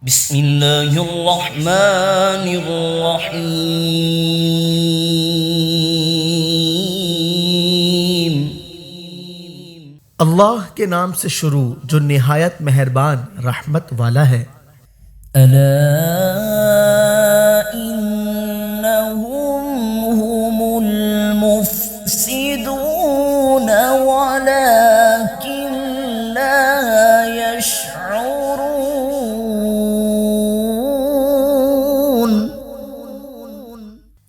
بسم اللہ الرحمن الرحیم. اللہ کے نام سے شروع جو نہایت مہربان رحمت والا ہے. الا انہم هم المفسدون ولكن لا يشعرون.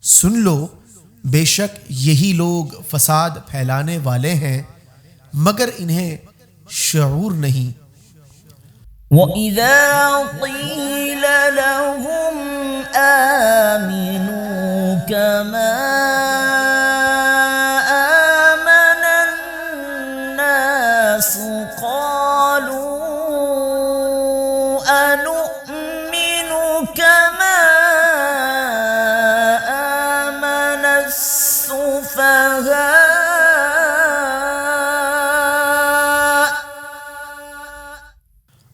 سن لو بے شک یہی لوگ فساد پھیلانے والے ہیں مگر انہیں شعور نہیں. وَإِذَا قِيلَ لَهُمْ آمِنُوا كَمَا آمَنَ النَّاسُ قَالُوا أَنُؤْمِنُ كَمَا آمَنَ السُّفَهَاءُ.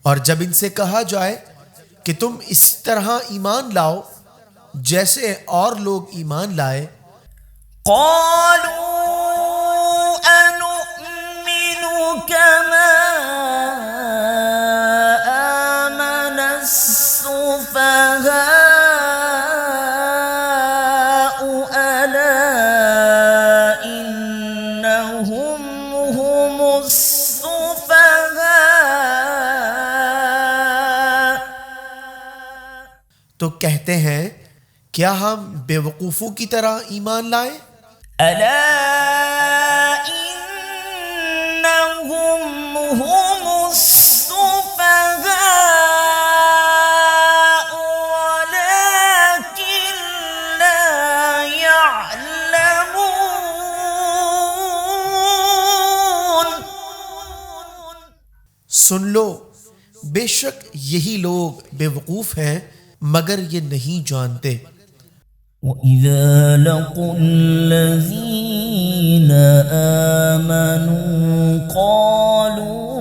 اور جب ان سے کہا جائے کہ تم اس طرح ایمان لاؤ جیسے اور لوگ ایمان لائے، قالوا أنؤمن كما آمن السفهاء ألا إنهم هم السفهاء. تو کہتے ہیں کیا ہم بے وقوفوں کی طرح ایمان لائیں؟ ألا إنهم هم السفهاء ولكن لا يعلمون. سن لو بے شک یہی لوگ بے وقوف ہیں مگر یہ نہیں جانتے. وَإِذَا لَقُوا الَّذِينَ آمَنُوا قَالُوا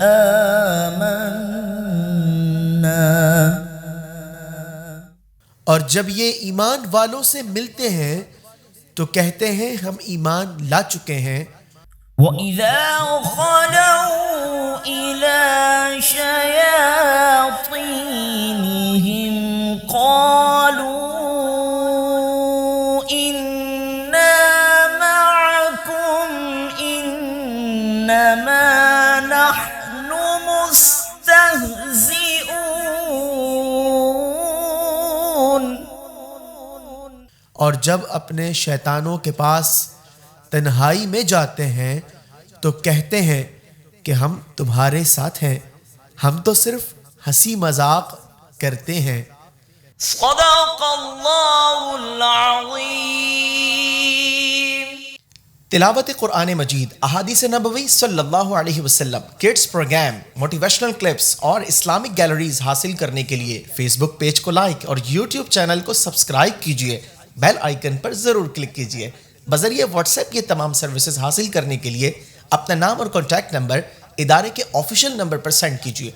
آمَنَّا. اور جب یہ ایمان والوں سے ملتے ہیں تو کہتے ہیں ہم ایمان لا چکے ہیں. وَإِذَا خَلَوْا إِلَى شَيَاطِينِهِمْ قَالُوا إِنَّا مَعَكُمْ إِنَّمَا نَحْنُ مُسْتَهْزِئُونَ. اور جب اپنے شیطانوں کے پاس تنہائی میں جاتے ہیں تو کہتے ہیں کہ ہم تمہارے ساتھ ہیں، ہم تو صرف ہنسی مذاق کرتے ہیں. صدق اللہ العظیم. تلاوت قرآن مجید، احادیث نبوی صلی اللہ علیہ وسلم، کڈز پروگرام، موٹیویشنل کلپس اور اسلامک گیلریز حاصل کرنے کے لیے فیس بک پیج کو لائک اور یوٹیوب چینل کو سبسکرائب کیجیے. بیل آئیکن پر ضرور کلک کیجیے. بذریعہ واٹس ایپ یہ تمام سروسز حاصل کرنے کے لیے اپنا نام اور کانٹیکٹ نمبر ادارے کے آفیشیل نمبر پر سینڈ کیجیے.